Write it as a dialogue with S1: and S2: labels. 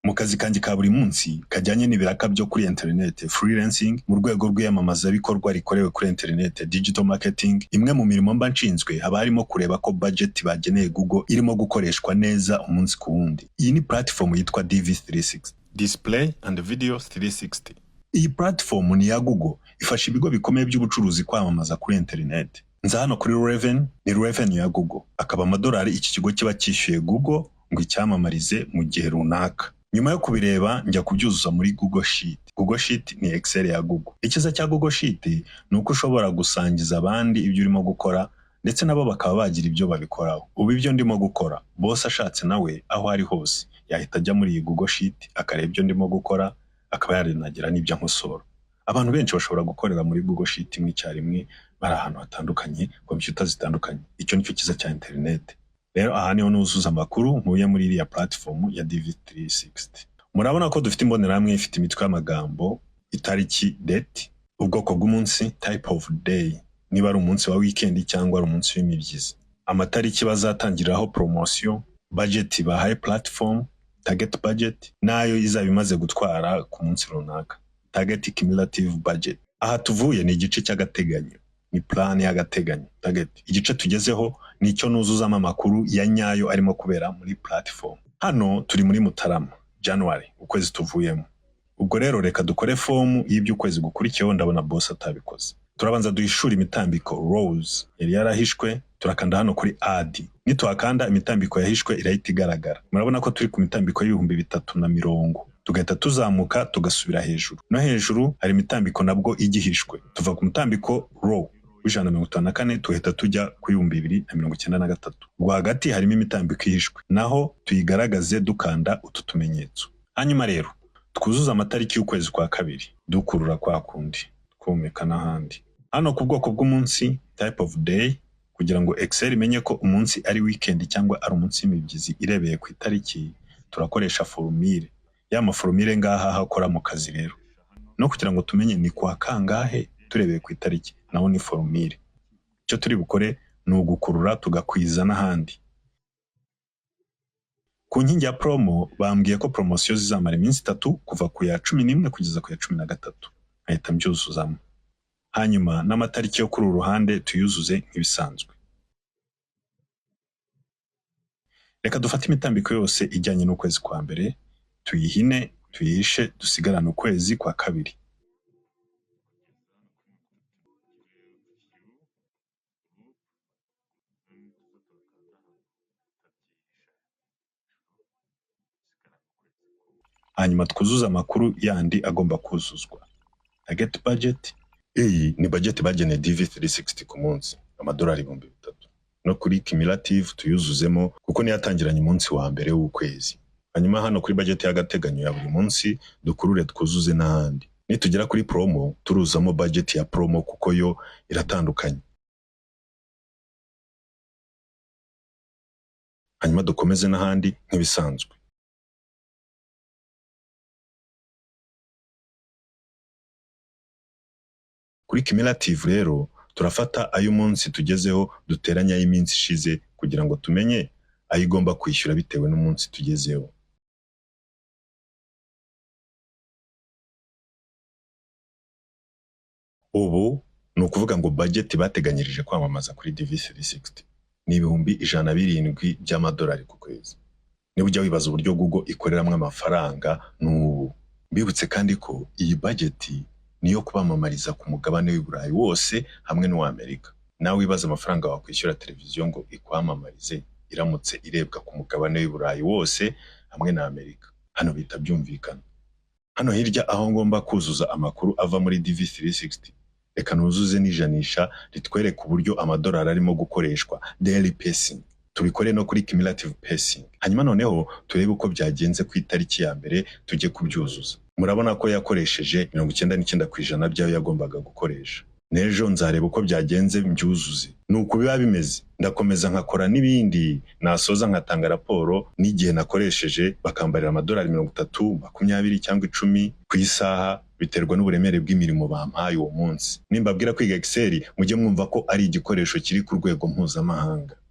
S1: Mu kazi kanjye ka buri munsi kajyanye n'ibiraka byo kuri internet, freelancing mu rwego rw'iyamamazabikorwa rikorewe kuri internet, digital marketing, imwe mu mirimo mba nshinzwe haba harimo kureba ko budget bageneye Google irimo gukoreshwa neza umunsi ku wundi. Iyi ni platform yitwa DV360, Display and Video 360. Iyi platform ni ya Google, ifasha ibigo bikomeye by'ubucuruzi kwamamaza kuri internet. Nza hano kuri Raven, ni revenue ya Google, akaba amadolari iki kigo kiba cyishyuye Google ngo icyamamarize mu gihe runaka. Nyuma yo kubireba njya kubyuzuza muri Google Sheet. Google Sheet ni Excel ya Google. Ikiza cya Google Sheet ni uko ushobora gusangiza abandi ibyo urimo gukora, ndetse nabo bakaba bagira ibyo babikoraho. Ubu ibyo ndimo gukora, boss ashatse nawe aho ari hose yahita ajya muri iyi Google Sheet akareba ibyo ndimo gukora, akaba yarinagira n'ibyo nkosora. Abantu benshi bashobora gukorera muri Google Sheet imwe icyarimwe, bari ahantu hatandukanye, computer zitandukanye. Icyo nicyo kiza cya internet. Rero aha niho nuzuza amakuru nkuye muri iriya platform ya DV360. Murabona ko dufite imbonerahamwe ifite imitwe y'amagambo, itariki, date, ubwoko bw'umunsi, type of day, niba ari umunsi wa weekend cyangwa ari umunsi w'imibyizi, amatariki bazatangiraho promotion, budget bahaye platform, target budget, nayo izaba imaze gutwara ku munsi runaka, target cumulative budget. Aha tuvuye ni igice cy'agateganyo, ni plan y'agateganyo, target. Igice tugezeho nicyo nuzuzamo amakuru ya nyayo arimo kubera muri platform. Hano turi muri Mutarama, January, ukwezi tuvuyemo. Ubwo rero reka dukore form y'ibyo ukwezi gukurikiyeho, ndabona boss atabikoze. Turabanza duhishura imitambiko rows yari yarahishwe, turakanda hano kuri add. Nituhakanda imitambiko yahishwe irahita igaragara. Murabona ko turi ku mitambiko y'350. Tugahita tuzamuka tugasubira hejuru. No hejuru hari imitambiko nabwo igihishwe. Tuva ku mutambiko row w'154 tuhita tujya ku 293. Rwagati harimo imitambiko ihishwe, naho tuyigaragaze dukanda utu tumenyetso. Hanyuma rero twuzuza amatariki y'ukwezi kwa kabiri, dukurura kwa kundi twomeka n'ahandi. Hano ku bwoko bw'umunsi, type of day, kugira ngo Excel imenye ko umunsi ari weekend cyangwa ari umunsi w'imibyizi irebeye ku itariki, turakoresha formule. Ya maformule ngaha hakora mu kazi rero. No kugira ngo tumenye ni kwa kangahe turebeye ku itariki, naho ni formule. Icyo turi bukore ni ugukurura tugakwiza n'ahandi. Ku nkingi ya promo bambwiye ko promotion zizamara iminsi 3 kuva ku ya 11 kugeza ku ya 13. Ahita mbyuzuzamo. Hanyuma n'amatariki yo kuri uruhande tuyuzuze nk'ibisanzwe. Reka dufate imitambiko yose ijyanye n'ukwezi kwa mbere, tuyihine, tuyihishe, dusigarane ukwezi kwa kabiri. Hanyuma twuzuza amakuru yandi agomba kuzuzwa. Target budget, iyi ni budget bageneye DV360 ku munsi, amadolari 3000. No kuri cumulative tuyuzuzemo kuko niyatangiranye umunsi wa mbere w'ukwezi. Hanyuma hano kuri budget y'agateganyo ya buri munsi dukurure twuzuze n'ahandi. Nitugera kuri promo turuzamo budget ya promo kuko yo iratandukanye. Hanyuma dukomeze n'ahandi nk'ibisanzwe. Kuri cumulative rero turafata ayo munsi tugezeho duteranya y'iminsi ishize kugira ngo tumenye ayo igomba kwishyura bitewe n'umunsi tugezeho. Ubu ni ukuvuga ngo budget bateganyirije kwamamaza kuri DV360 ni $107 by'amadolari ku kwezi. Niba ujya wibaza uburyo Google ikoreramo amafaranga n'ubu. Mbibutse kandi ko iyi budget niyo kubamamariza ku mugabane w'Iburayi wose hamwe n'uw'Amerika. Nawe wibaza amafaranga wakwishyura televiziyo ngo ikwamamarize iramutse irebwa ku mugabane w'Iburayi wose hamwe n'Amerika. Hano bita byumvikana. Hano hirya aho ngomba kuzuza amakuru ava muri DV360, reka nuzuze n'ijanisha ritwereka uburyo amadolari arimo gukoreshwa, daily pacing. Tubikore no kuri cumulative pacing. Hanyuma noneho turebe uko byagenze ku itariki ya mbere tujye kubyuzuza. Murabona ko yakoresheje 99% byayo yagombaga gukoresha. Nejo nzareba uko byagenze mbyuzuze. Nuko biba bimeze. Ndakomeza nkakora n'ibindi, nasoza nkatanga raporo n'igihe nakoresheje, bakambarira amadolari 30, 20 cyangwa 10 ku isaha, biterwa n'uburemere bw'imirimo bampaye uwo munsi. Nimbabwira kwiga Excel mujye mwumva ko ari igikoresho kiri ku rwego mpuzamahanga.